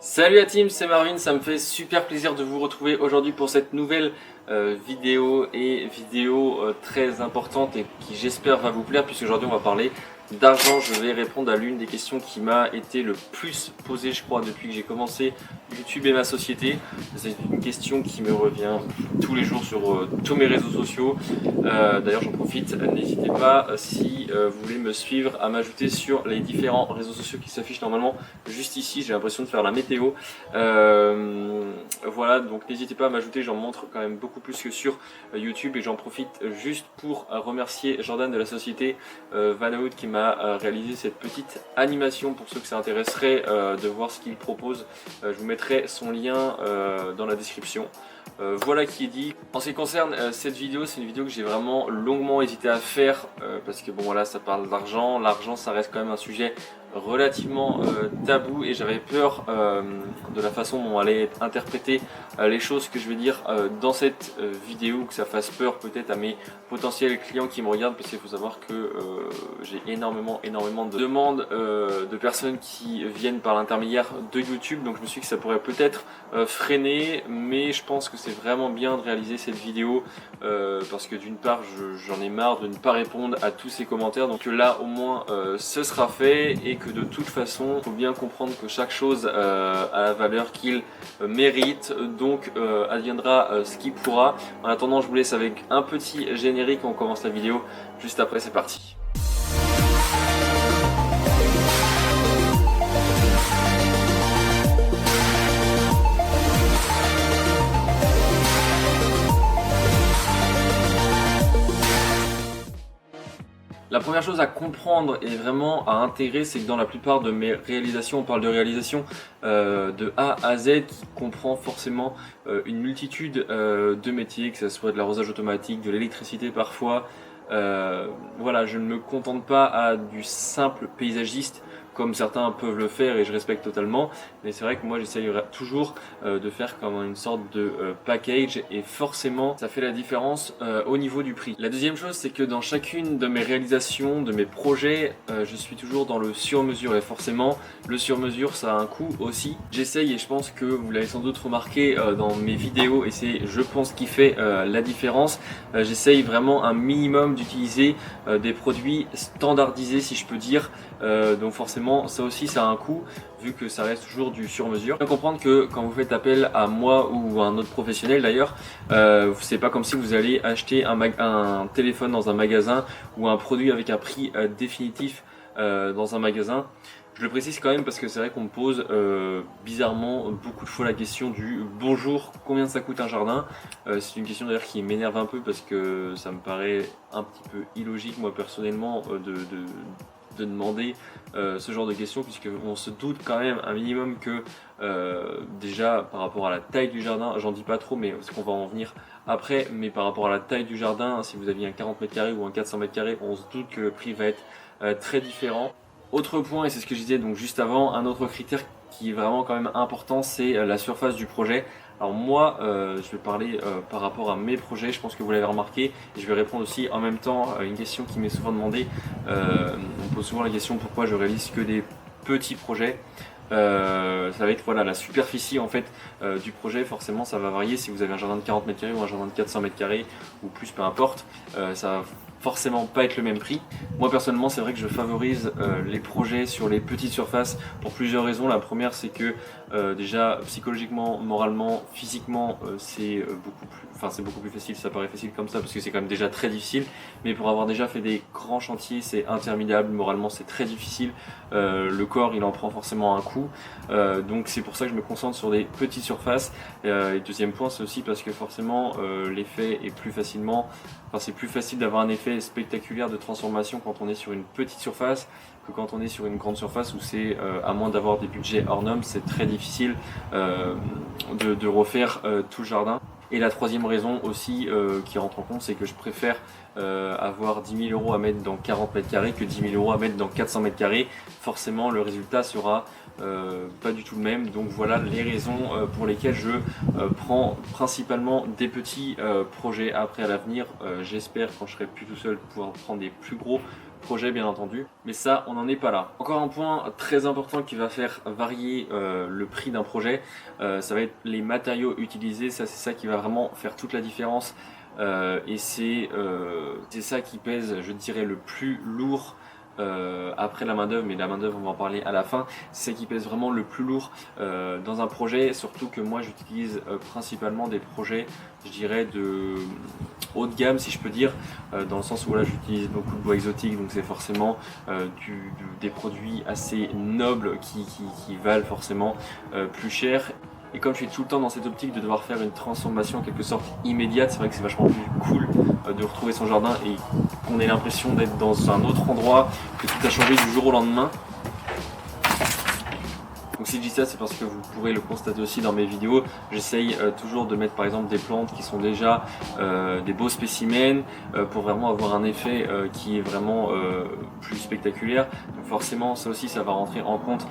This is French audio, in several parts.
Salut la team, c'est Marvin, ça me fait super plaisir de vous retrouver aujourd'hui pour cette nouvelle vidéo très importante et qui j'espère va vous plaire, puisque aujourd'hui on va parler d'argent. Je vais répondre à l'une des questions qui m'a été le plus posée, je crois, depuis que j'ai commencé YouTube et ma société. C'est une question qui me revient tous les jours sur tous mes réseaux sociaux. D'ailleurs j'en profite, n'hésitez pas, si vous voulez me suivre, à m'ajouter sur les différents réseaux sociaux qui s'affichent normalement juste ici. J'ai l'impression de faire la météo. Voilà, donc n'hésitez pas à m'ajouter, j'en montre quand même beaucoup plus que sur YouTube, et j'en profite juste pour remercier Jordan de la société Vanahood qui m'a réalisé cette petite animation. Pour ceux que ça intéresserait de voir ce qu'il propose, je vous mettrai son lien dans la description. Voilà qui est dit. En ce qui concerne cette vidéo, c'est une vidéo que j'ai vraiment longuement hésité à faire parce que bon voilà, ça parle d'argent. L'argent, ça reste quand même un sujet relativement tabou, et j'avais peur de la façon dont allaient être interprétées les choses que je vais dire dans cette vidéo, que ça fasse peur peut-être à mes potentiels clients qui me regardent, parce qu'il faut savoir que j'ai énormément de demandes de personnes qui viennent par l'intermédiaire de YouTube, donc je me suis dit que ça pourrait peut-être freiner, mais je pense que c'est vraiment bien de réaliser cette vidéo parce que d'une part j'en ai marre de ne pas répondre à tous ces commentaires, donc là au moins ce sera fait, et que de toute façon il faut bien comprendre que chaque chose a la valeur qu'il mérite, donc adviendra ce qui pourra. En attendant, je vous laisse avec un petit générique, on commence la vidéo juste après, c'est parti. La première chose à comprendre et vraiment à intégrer, c'est que dans la plupart de mes réalisations, on parle de réalisation de A à Z, qui comprend forcément une multitude de métiers, que ce soit de l'arrosage automatique, de l'électricité parfois. Voilà, je ne me contente pas à du simple paysagiste comme certains peuvent le faire, et je respecte totalement, mais c'est vrai que moi j'essaye toujours de faire comme une sorte de package, et forcément ça fait la différence au niveau du prix. La deuxième chose, c'est que dans chacune de mes réalisations, de mes projets, je suis toujours dans le sur-mesure, et forcément le sur-mesure ça a un coût aussi. J'essaye, et je pense que vous l'avez sans doute remarqué dans mes vidéos, et c'est je pense qui fait la différence, j'essaye vraiment un minimum d'utiliser des produits standardisés, si je peux dire, donc forcément ça aussi ça a un coût, vu que ça reste toujours du sur-mesure. Il faut comprendre que quand vous faites appel à moi ou à un autre professionnel d'ailleurs, c'est pas comme si vous allez acheter un téléphone dans un magasin ou un produit avec un prix définitif dans un magasin. Je le précise quand même parce que c'est vrai qu'on me pose bizarrement beaucoup de fois la question du bonjour, combien ça coûte un jardin. C'est une question d'ailleurs qui m'énerve un peu, parce que ça me paraît un petit peu illogique moi personnellement de demander ce genre de questions, puisque on se doute quand même un minimum que déjà par rapport à la taille du jardin, j'en dis pas trop, mais parce qu'on va en venir après, mais par rapport à la taille du jardin, si vous aviez un 40 m² ou un 400 m², on se doute que le prix va être très différent. Autre point, et c'est ce que je disais donc juste avant, un autre critère qui est vraiment quand même important, c'est la surface du projet. Alors moi, je vais parler par rapport à mes projets, je pense que vous l'avez remarqué, et je vais répondre aussi en même temps à une question qui m'est souvent demandée. On pose souvent la question pourquoi je réalise que des petits projets. Ça va être voilà, la superficie en fait du projet. Forcément ça va varier si vous avez un jardin de 40 m² ou un jardin de 400 m² ou plus, peu importe, ça va forcément pas être le même prix. Moi personnellement, c'est vrai que je favorise les projets sur les petites surfaces pour plusieurs raisons. La première, c'est que déjà psychologiquement, moralement, physiquement, c'est beaucoup plus facile. Ça paraît facile comme ça parce que c'est quand même déjà très difficile, mais pour avoir déjà fait des grands chantiers, c'est interminable. Moralement, c'est très difficile. Le corps, il en prend forcément un coup, donc c'est pour ça que je me concentre sur des petites surfaces. Et deuxième point, c'est aussi parce que forcément l'effet est plus facilement, c'est plus facile d'avoir un effet spectaculaire de transformation quand on est sur une petite surface que quand on est sur une grande surface, où c'est à moins d'avoir des budgets hors normes, c'est très difficile de refaire tout le jardin. Et la troisième raison aussi qui rentre en compte, c'est que je préfère avoir 10 000 € à mettre dans 40 m² que 10 000 € à mettre dans 400 m². Forcément le résultat sera pas du tout le même. Donc voilà les raisons pour lesquelles je prends principalement des petits projets. Après, à l'avenir, j'espère, quand je serai plus tout seul, pouvoir prendre des plus gros projet bien entendu, mais ça on n'en est pas là. Encore un point très important qui va faire varier le prix d'un projet, ça va être les matériaux utilisés. Ça c'est ça qui va vraiment faire toute la différence et c'est ça qui pèse, je dirais, le plus lourd. Après la main d'œuvre, mais la main d'œuvre on va en parler à la fin. C'est ça qui pèse vraiment le plus lourd dans un projet, surtout que moi j'utilise principalement des projets, je dirais, de haut de gamme si je peux dire, dans le sens où là j'utilise beaucoup de bois exotiques, donc c'est forcément des produits assez nobles qui valent forcément plus cher. Et comme je suis tout le temps dans cette optique de devoir faire une transformation en quelque sorte immédiate, c'est vrai que c'est vachement plus cool de retrouver son jardin et qu'on ait l'impression d'être dans un autre endroit, que tout a changé du jour au lendemain. Donc si je dis ça, c'est parce que vous pourrez le constater aussi dans mes vidéos. J'essaye toujours de mettre par exemple des plantes qui sont déjà des beaux spécimens pour vraiment avoir un effet qui est vraiment plus spectaculaire. Donc forcément ça aussi ça va rentrer en compte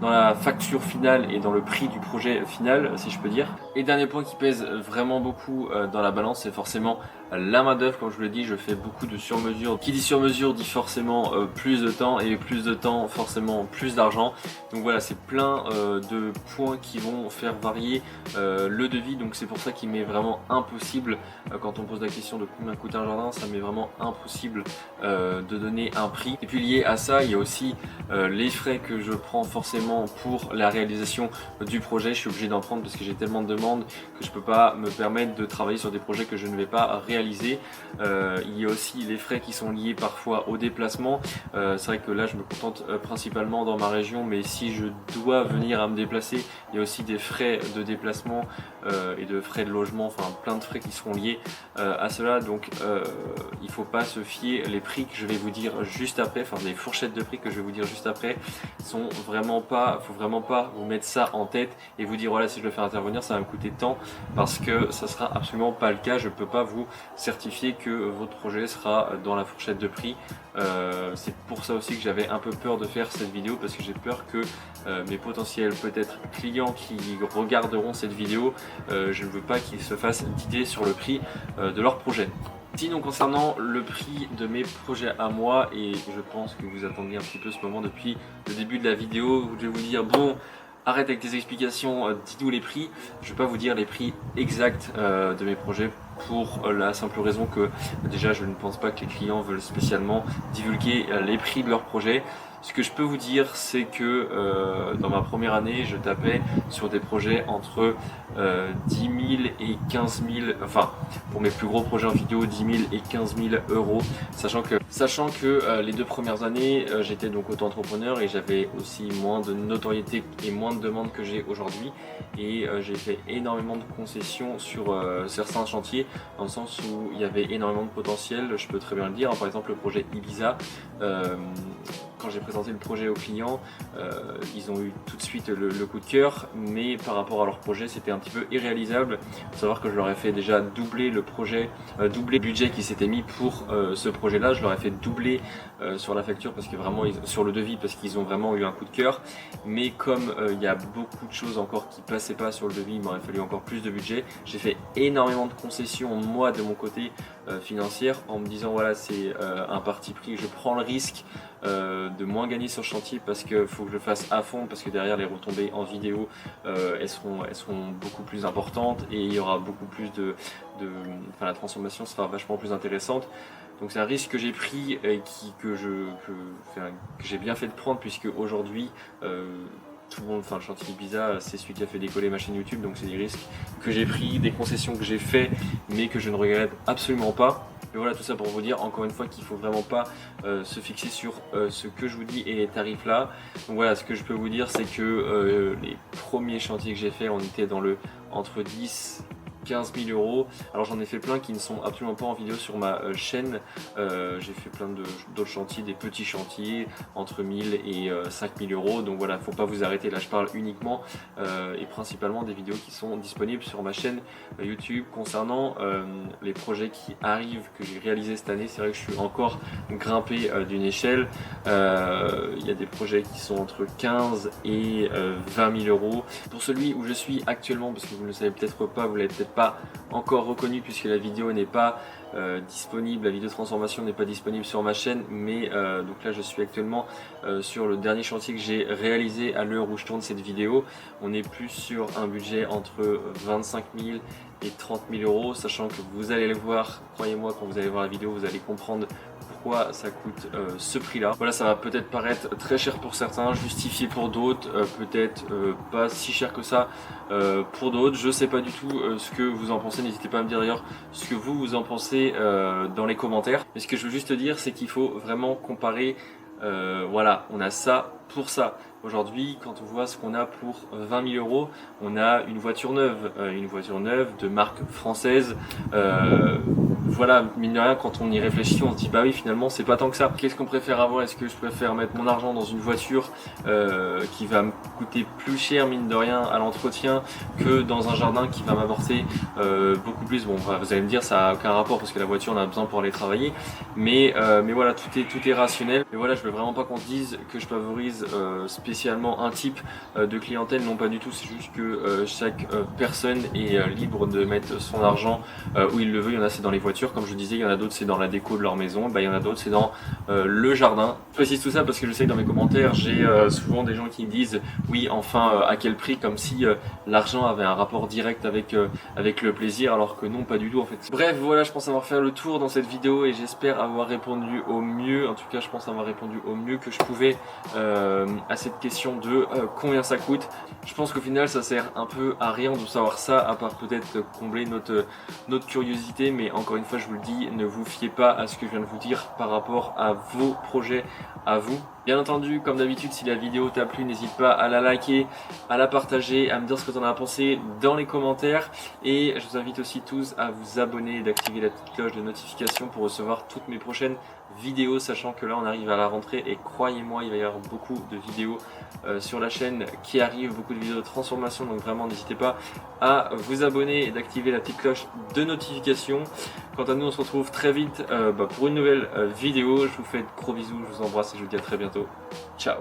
dans la facture finale et dans le prix du projet final, si je peux dire. Et dernier point qui pèse vraiment beaucoup dans la balance, c'est forcément la main d'œuvre. Comme je vous l'ai dit, je fais beaucoup de sur-mesure. Qui dit sur-mesure dit forcément plus de temps, et plus de temps forcément plus d'argent. Donc voilà, c'est plein de points qui vont faire varier le devis. Donc c'est pour ça qu'il m'est vraiment impossible, quand on pose la question de combien coûte un jardin, ça m'est vraiment impossible de donner un prix. Et puis lié à ça, il y a aussi les frais que je prends forcément pour la réalisation du projet. Je suis obligé d'en prendre parce que j'ai tellement de demandes que je peux pas me permettre de travailler sur des projets que je ne vais pas réaliser. Il y a aussi les frais qui sont liés parfois au déplacement. C'est vrai que là je me contente principalement dans ma région, mais si je dois venir à me déplacer, il y a aussi des frais de déplacement et de frais de logement, enfin plein de frais qui seront liés à cela. Donc il faut pas se fier. Les prix que je vais vous dire juste après, enfin les fourchettes de prix que je vais vous dire juste après, sont vraiment pas, faut vraiment pas vous mettre ça en tête et vous dire voilà, si je le fais intervenir ça va me coûter tant, parce que ça sera absolument pas le cas. Je peux pas vous certifier que votre projet sera dans la fourchette de prix. C'est pour ça aussi que j'avais un peu peur de faire cette vidéo, parce que j'ai peur que mes potentiels peut-être clients qui regarderont cette vidéo, je ne veux pas qu'ils se fassent d'idées sur le prix de leur projet. Sinon, concernant le prix de mes projets à moi, et je pense que vous attendiez un petit peu ce moment depuis le début de la vidéo, je vais vous dire bon, arrête avec tes explications, dis-nous les prix. Je ne vais pas vous dire les prix exacts de mes projets, pour la simple raison que déjà je ne pense pas que les clients veulent spécialement divulguer les prix de leurs projets. Ce que je peux vous dire, c'est que dans ma première année, je tapais sur des projets entre 10 000 et 15 000, enfin pour mes plus gros projets en vidéo, 10 000 et 15 000 euros, sachant que les 2 premières années, j'étais donc auto-entrepreneur et j'avais aussi moins de notoriété et moins de demandes que j'ai aujourd'hui, et j'ai fait énormément de concessions sur certains chantiers, dans le sens où il y avait énormément de potentiel. Je peux très bien le dire, par exemple le projet Ibiza, quand j'ai présenté le projet aux clients, ils ont eu tout de suite le coup de cœur, mais par rapport à leur projet c'était un petit peu irréalisable. Il faut savoir que je leur ai fait déjà doubler le projet, doubler le budget qui s'était mis pour ce projet là. Je leur ai fait doubler sur la facture, parce que vraiment sur le devis, parce qu'ils ont vraiment eu un coup de cœur, mais comme il y a beaucoup de choses encore qui passaient pas sur le devis, il m'aurait fallu encore plus de budget. J'ai fait énormément de concessions moi de mon côté financière, en me disant voilà, c'est un parti pris, je prends le risque de moins gagner sur le chantier parce que faut que je le fasse à fond, parce que derrière les retombées en vidéo elles seront beaucoup plus importantes, et il y aura beaucoup plus enfin la transformation sera vachement plus intéressante. Donc c'est un risque que j'ai pris et que j'ai bien fait de prendre, puisque aujourd'hui tout le monde, enfin le chantier Ibiza, c'est celui qui a fait décoller ma chaîne YouTube, donc c'est des risques que j'ai pris, des concessions que j'ai fait, mais que je ne regrette absolument pas. Et voilà, tout ça pour vous dire encore une fois qu'il ne faut vraiment pas se fixer sur ce que je vous dis et les tarifs là. Donc voilà, ce que je peux vous dire, c'est que les premiers chantiers que j'ai fait, on était dans le entre 10 15 000 euros. Alors j'en ai fait plein qui ne sont absolument pas en vidéo sur ma chaîne. J'ai fait plein d'autres chantiers, des petits chantiers entre 1000 et 5000 euros. Donc voilà, faut pas vous arrêter. Là je parle uniquement et principalement des vidéos qui sont disponibles sur ma chaîne YouTube. Concernant les projets qui arrivent, que j'ai réalisés cette année, c'est vrai que je suis encore grimpé d'une échelle. Il y a des projets qui sont entre 15 et 20 000 euros. Pour celui où je suis actuellement, parce que vous ne le savez peut-être pas, vous l'avez peut-être pas encore reconnu puisque la vidéo n'est pas disponible, la vidéo de transformation n'est pas disponible sur ma chaîne, mais donc là je suis actuellement sur le dernier chantier que j'ai réalisé à l'heure où je tourne cette vidéo. On est plus sur un budget entre 25 000 et 30 000 euros, sachant que vous allez le voir, croyez-moi, quand vous allez voir la vidéo, vous allez comprendre pourquoi ça coûte ce prix là. Voilà, ça va peut-être paraître très cher pour certains, justifié pour d'autres, peut-être pas si cher que ça pour d'autres. Je sais pas du tout ce que vous en pensez, n'hésitez pas à me dire d'ailleurs ce que vous en pensez dans les commentaires. Mais ce que je veux juste dire, c'est qu'il faut vraiment comparer. Voilà, on a ça pour ça. Aujourd'hui, quand on voit ce qu'on a pour 20 000 euros, on a une voiture neuve de marque française. Voilà, mine de rien, quand on y réfléchit, on se dit bah oui, finalement c'est pas tant que ça. Qu'est-ce qu'on préfère avoir? Est-ce que je préfère mettre mon argent dans une voiture qui va me coûter plus cher, mine de rien, à l'entretien, que dans un jardin qui va m'apporter beaucoup plus? Bon, vous allez me dire, ça n'a aucun rapport parce que la voiture on a besoin pour aller travailler, mais voilà, tout est rationnel. Mais voilà, je veux vraiment pas qu'on se dise que je favorise spécialement un type de clientèle, non pas du tout. C'est juste que chaque personne est libre de mettre son argent où il le veut. Il y en a c'est dans les voitures, comme je disais, il y en a d'autres c'est dans la déco de leur maison, il y en a d'autres c'est dans le jardin. Je précise tout ça parce que je sais que dans mes commentaires j'ai souvent des gens qui me disent oui, enfin à quel prix, comme si l'argent avait un rapport direct avec le plaisir, alors que non, pas du tout en fait. Bref, voilà, je pense avoir fait le tour dans cette vidéo et j'espère avoir répondu au mieux, en tout cas je pense avoir répondu au mieux que je pouvais à cette question de combien ça coûte. Je pense qu'au final ça sert un peu à rien de savoir ça, à part peut-être combler notre curiosité, mais encore une fois je vous le dis, ne vous fiez pas à ce que je viens de vous dire par rapport à vos projets, à vous. Bien entendu, comme d'habitude, si la vidéo t'a plu, n'hésite pas à la liker, à la partager, à me dire ce que tu en as pensé dans les commentaires. Et je vous invite aussi tous à vous abonner et d'activer la petite cloche de notification pour recevoir toutes mes prochaines vidéos, sachant que là on arrive à la rentrée et croyez-moi, il va y avoir beaucoup de vidéos sur la chaîne qui arrivent, beaucoup de vidéos de transformation, donc vraiment n'hésitez pas à vous abonner et d'activer la petite cloche de notification. Quant à nous, on se retrouve très vite pour une nouvelle vidéo. Je vous fais de gros bisous, je vous embrasse et je vous dis à très bientôt. Ciao.